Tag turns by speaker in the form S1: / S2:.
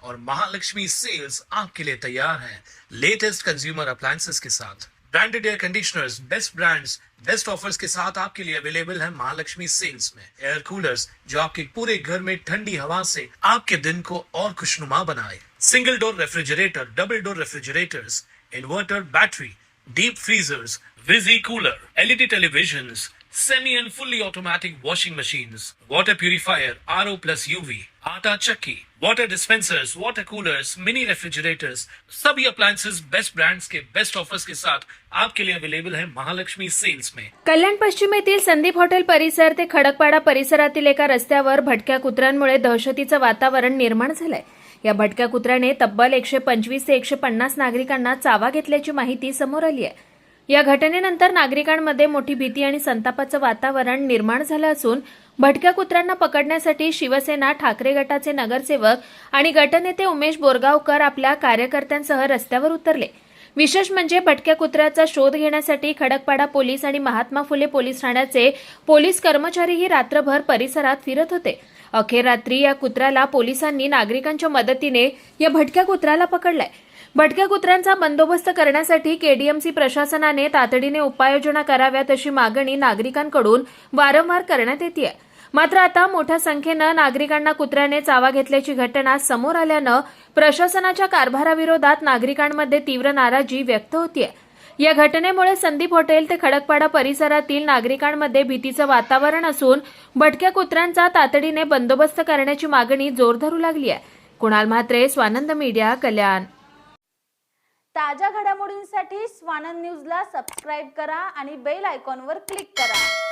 S1: और महालक्ष्मी सेल्स आपके लिए तैयार है लेटेस्ट कंज्यूमर अप्लायंसेस के साथ। Branded air conditioners, best brands, best offers के साथ आपके लिए अवेलेबल है महालक्ष्मी सेल्स में। एयर कूलर्स जो आपके पूरे घर में ठंडी हवा से आपके दिन को और खुशनुमा बनाए। Single door refrigerator, double door refrigerators, inverter battery, deep freezers, विजी cooler, LED televisions, semi and fully automatic washing machines, water purifier, RO plus UV, आटा चक्की, water dispensers, water coolers, mini refrigerators, सभी appliances बेस्ट ब्रांड्स के best offers के साथ आपके लिए available है Mahalakshmi sales में।
S2: कल्याण पश्चिम येथील संदीप हॉटेल परिसर ते खडकपाडा परिसरातील एका रस्त्यावर भटक्या कुत्र्यांमुळे दहशतीचं वातावरण निर्माण झालंय। या भटक्या कुत्र्याने तब्बल 125 ते 150 नागरिकांना चावा घेतल्याची माहिती समोर आली आहे। या घटनेनंतर नागरिकांमध्ये मोठी भीती आणि संतापाचं वातावरण निर्माण झालं असून भटक्या कुत्र्यांना पकडण्यासाठी शिवसेना ठाकरे गटाचे नगरसेवक आणि गटनेते उमेश बोरगावकर आपल्या कार्यकर्त्यांसह रस्त्यावर उतरले। विशेष म्हणजे भटक्या कुत्र्याचा शोध घेण्यासाठी खडकपाडा पोलीस आणि महात्मा फुले पोलीस ठाण्याचे पोलीस कर्मचारीही रात्रभर परिसरात फिरत होते। अखेर रात्री या कुत्र्याला पोलिसांनी नागरिकांच्या मदतीने या भटक्या कुत्र्याला पकडलाय। भटक्या कुत्र्यांचा बंदोबस्त करण्यासाठी केडीएमसी प्रशासनाने तातडीने उपाययोजना कराव्यात अशी मागणी नागरिकांकडून वारंवार करण्यात येते। मात्र आता मोठ्या संख्येनं नागरिकांना कुत्र्याने चावा घेतल्याची घटना समोर आल्यानं प्रशासनाच्या कारभाराविरोधात नागरिकांमध्ये तीव्र नाराजी व्यक्त होतीये। या घटनेमुळे संदीप हॉटेल ते खडकपाडा परिसरातील नागरिकांमध्ये भीतीचं वातावरण असून भटक्या कुत्र्यांचा तातडीने बंदोबस्त करण्याची मागणी जोर धरू लागली आहे। कुणाल म्हात्रे, स्वानंद मीडिया, कल्याण।
S3: ताज्या घडामोडींसाठी स्वानंद न्यूजला सबस्क्राईब करा आणि बेल आयकॉनवर क्लिक करा।